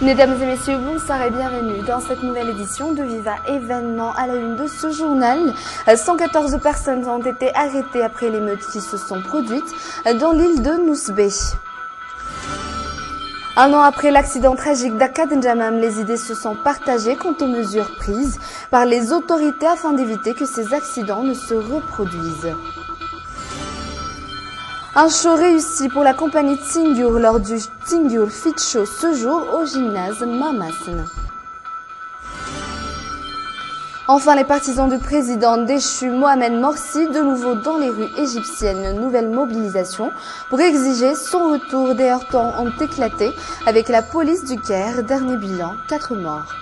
Mesdames et messieurs, bonsoir et bienvenue dans cette nouvelle édition de Viva Événement. À la une de ce journal, 114 personnes ont été arrêtées après l'émeute qui se sont produites dans l'île de Nousbé. Un an après l'accident tragique d'Aka N'Djamam, les idées se sont partagées quant aux mesures prises par les autorités afin d'éviter que ces accidents ne se reproduisent. Un show réussi pour la compagnie Tsingyur lors du Tsingyur Fit Show ce jour au gymnase Mamasen. Enfin, les partisans du président déchu Mohamed Morsi, de nouveau dans les rues égyptiennes, nouvelle mobilisation pour exiger son retour. Des heurtons ont éclaté avec la police du Caire. Dernier bilan, 4 morts.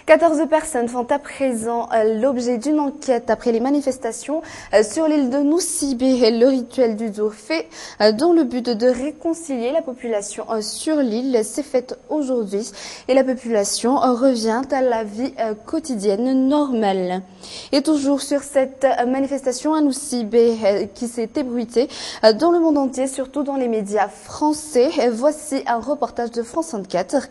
Quatorze personnes font à présent l'objet d'une enquête après les manifestations sur l'île de Nosy-Bé. Le rituel du jour fait dans le but de réconcilier la population sur l'île s'est fait aujourd'hui et la population revient à la vie quotidienne normale. Et toujours sur cette manifestation à Nosy-Bé qui s'est ébruitée dans le monde entier, surtout dans les médias français. Voici un reportage de France 24.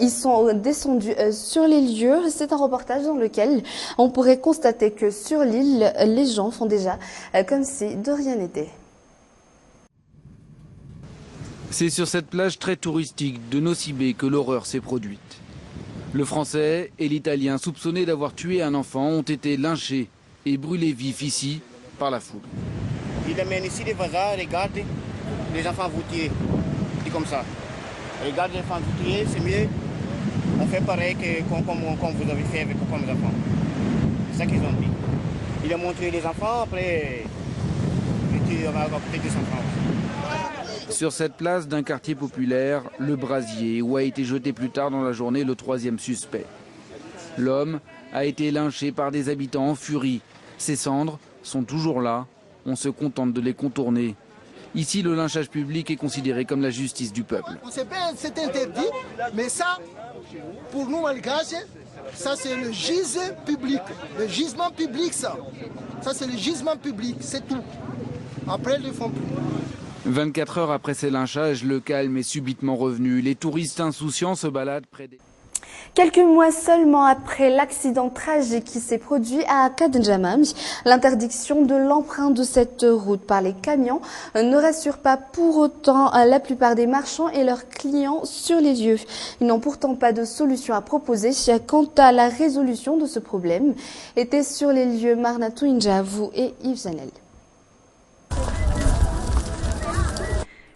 Ils sont descendus sur les lieux. C'est un reportage dans lequel on pourrait constater que sur l'île, les gens font déjà comme si de rien n'était. C'est sur cette plage très touristique de Nosy-Bé que l'horreur s'est produite. Le Français et l'Italien, soupçonnés d'avoir tué un enfant, ont été lynchés et brûlés vifs ici par la foule. Il amène ici des voisins, regarde les enfants vous tuer. C'est comme ça. Regarde les enfants vous tuer, c'est mieux. On fait pareil comme vous avez fait avec les enfants. C'est ça qu'ils ont dit. Il a montré les enfants, après, on va coûter 200 francs. Sur cette place d'un quartier populaire, le Brasier, où a été jeté plus tard dans la journée le 3e suspect. L'homme a été lynché par des habitants en furie. Ses cendres sont toujours là. On se contente de les contourner. Ici, le lynchage public est considéré comme la justice du peuple. C'est interdit, mais ça, pour nous malgaches, ça c'est le gisement public. Le gisement public, ça c'est le gisement public, c'est tout. Après, ils ne font plus. 24 heures après ces lynchages, le calme est subitement revenu. Les touristes insouciants se baladent près des... Quelques mois seulement après l'accident tragique qui s'est produit à Aka N'Djamam, l'interdiction de l'emprunt de cette route par les camions ne rassure pas pour autant la plupart des marchands et leurs clients sur les lieux. Ils n'ont pourtant pas de solution à proposer quant à la résolution de ce problème. Étaient sur les lieux Marna Touinjavou et Yves Janel.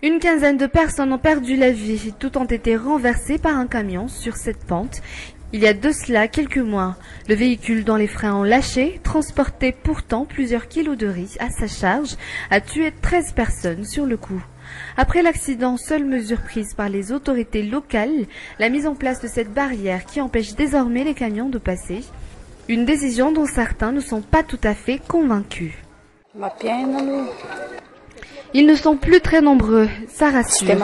Une quinzaine de personnes ont perdu la vie, toutes ont été renversées par un camion sur cette pente. Il y a de cela quelques mois, le véhicule dont les freins ont lâché, transportait pourtant plusieurs kilos de riz à sa charge, a tué 13 personnes sur le coup. Après l'accident, seule mesure prise par les autorités locales, la mise en place de cette barrière qui empêche désormais les camions de passer. Une décision dont certains ne sont pas tout à fait convaincus. Ils ne sont plus très nombreux, ça rassure.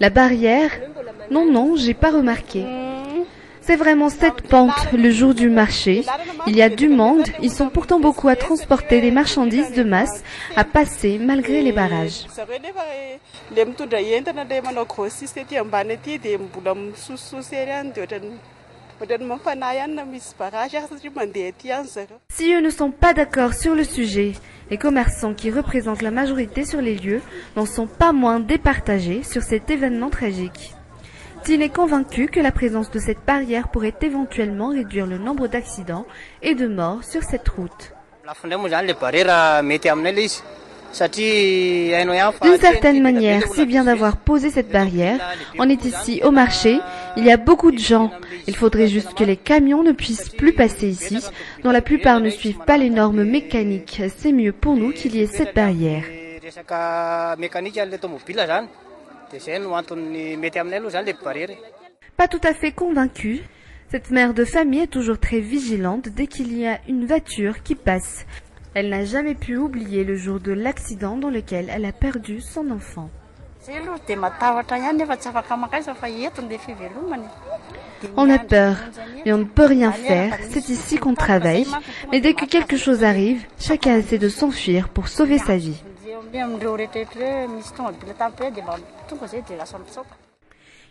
La barrière? Non, j'ai pas remarqué. C'est vraiment cette pente le jour du marché. Il y a du monde, ils sont pourtant beaucoup à transporter des marchandises de masse, à passer malgré les barrages. Si eux ne sont pas d'accord sur le sujet, les commerçants qui représentent la majorité sur les lieux n'en sont pas moins départagés sur cet événement tragique. Tin est convaincu que la présence de cette barrière pourrait éventuellement réduire le nombre d'accidents et de morts sur cette route. D'une certaine manière, c'est bien d'avoir posé cette barrière. On est ici au marché, il y a beaucoup de gens. Il faudrait juste que les camions ne puissent plus passer ici, dont la plupart ne suivent pas les normes mécaniques. C'est mieux pour nous qu'il y ait cette barrière. Pas tout à fait convaincu. Cette mère de famille est toujours très vigilante dès qu'il y a une voiture qui passe. Elle n'a jamais pu oublier le jour de l'accident dans lequel elle a perdu son enfant. On a peur, mais on ne peut rien faire. C'est ici qu'on travaille. Mais dès que quelque chose arrive, chacun essaie de s'enfuir pour sauver sa vie.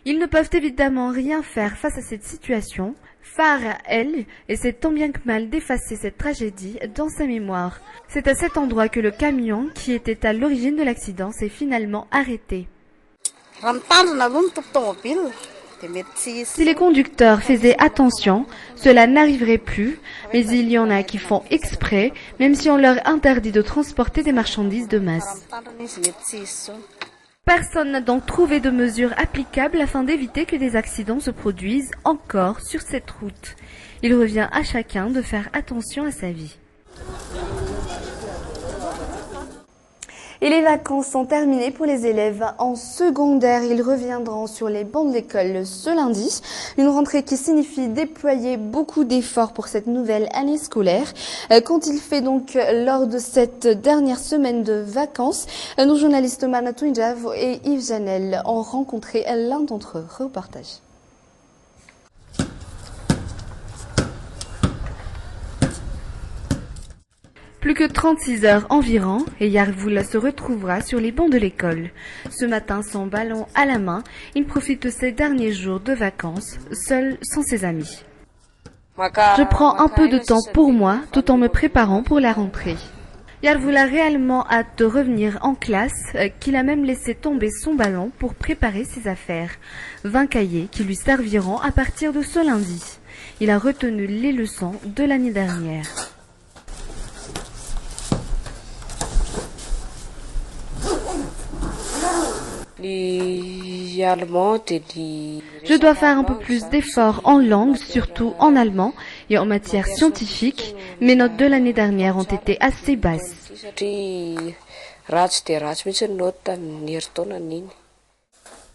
Ils ne peuvent évidemment rien faire face à cette situation. Phare, elle, essaie tant bien que mal d'effacer cette tragédie dans sa mémoire. C'est à cet endroit que le camion qui était à l'origine de l'accident s'est finalement arrêté. Si les conducteurs faisaient attention, cela n'arriverait plus, mais il y en a qui font exprès, même si on leur interdit de transporter des marchandises de masse. Personne n'a donc trouvé de mesures applicables afin d'éviter que des accidents se produisent encore sur cette route. Il revient à chacun de faire attention à sa vie. Et les vacances sont terminées pour les élèves en secondaire. Ils reviendront sur les bancs de l'école ce lundi. Une rentrée qui signifie déployer beaucoup d'efforts pour cette nouvelle année scolaire. Quand il fait donc lors de cette dernière semaine de vacances, nos journalistes Manatou Indjavo et Yves Janel ont rencontré l'un d'entre eux. Reportage. Plus que 36 heures environ, et Yarvoul se retrouvera sur les bancs de l'école. Ce matin, son ballon à la main, il profite de ses derniers jours de vacances, seul sans ses amis. Je prends un peu de temps pour moi, tout en me préparant pour la rentrée. Yarvoul a réellement hâte de revenir en classe, qu'il a même laissé tomber son ballon pour préparer ses affaires. 20 cahiers qui lui serviront à partir de ce lundi. Il a retenu les leçons de l'année dernière. Je dois faire un peu plus d'efforts en langue, surtout en allemand et en matière scientifique. Mes notes de l'année dernière ont été assez basses.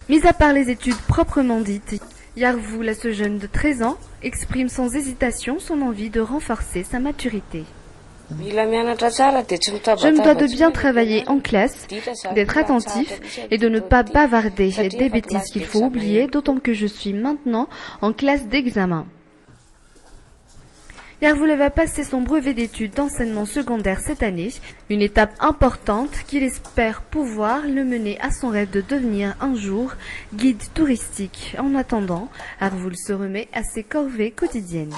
Mis à part les études proprement dites, Yarvoul, ce jeune de 13 ans, exprime sans hésitation son envie de renforcer sa maturité. Je me dois de bien travailler en classe, d'être attentif et de ne pas bavarder des bêtises qu'il faut oublier, d'autant que je suis maintenant en classe d'examen. Yarvoul va passer son brevet d'études d'enseignement secondaire cette année, une étape importante qu'il espère pouvoir le mener à son rêve de devenir un jour guide touristique. En attendant, Yarvoul se remet à ses corvées quotidiennes.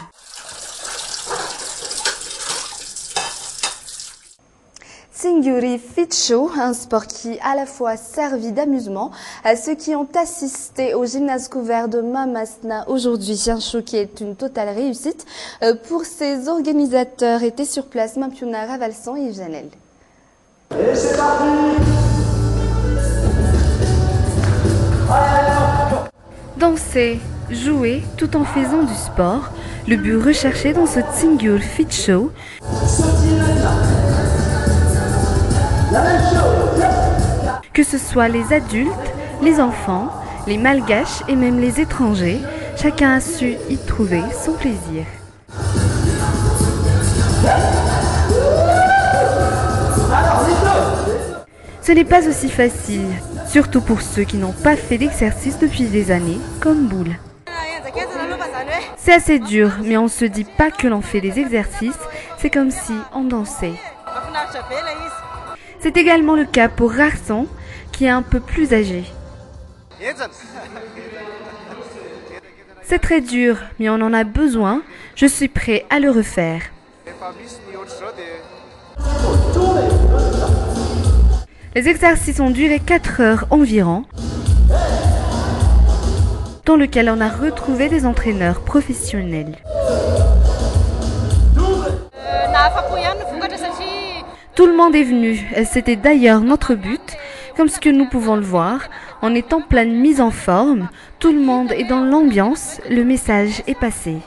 Tsingyuri Fit Show, un sport qui à la fois servi d'amusement à ceux qui ont assisté au gymnase couvert de Mamasna aujourd'hui. Un show qui est une totale réussite. Pour ses organisateurs étaient sur place Mampiona Ravalsan et Yves Janel. Et c'est parti! Danser, jouer tout en faisant du sport, le but recherché dans ce Tsingyur Fit Show. Que ce soit les adultes, les enfants, les malgaches et même les étrangers, chacun a su y trouver son plaisir. Ce n'est pas aussi facile, surtout pour ceux qui n'ont pas fait d'exercice depuis des années, comme Boule. C'est assez dur, mais on ne se dit pas que l'on fait des exercices, c'est comme si on dansait. C'est également le cas pour Rarson, qui est un peu plus âgé. C'est très dur, mais on en a besoin. Je suis prêt à le refaire. Les exercices ont duré 4 heures environ, dans lequel on a retrouvé des entraîneurs professionnels. Tout le monde est venu, c'était d'ailleurs notre but. Comme ce que nous pouvons le voir, on est en pleine mise en forme, tout le monde est dans l'ambiance, le message est passé.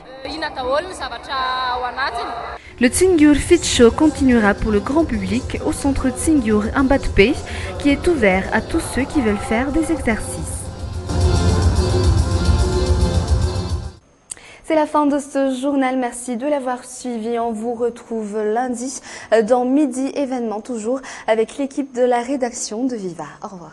Le Tsingyur Fit Show continuera pour le grand public au centre Tsingyur Ambatpe, qui est ouvert à tous ceux qui veulent faire des exercices. C'est la fin de ce journal. Merci de l'avoir suivi. On vous retrouve lundi dans Midi Événement, toujours avec l'équipe de la rédaction de Viva. Au revoir.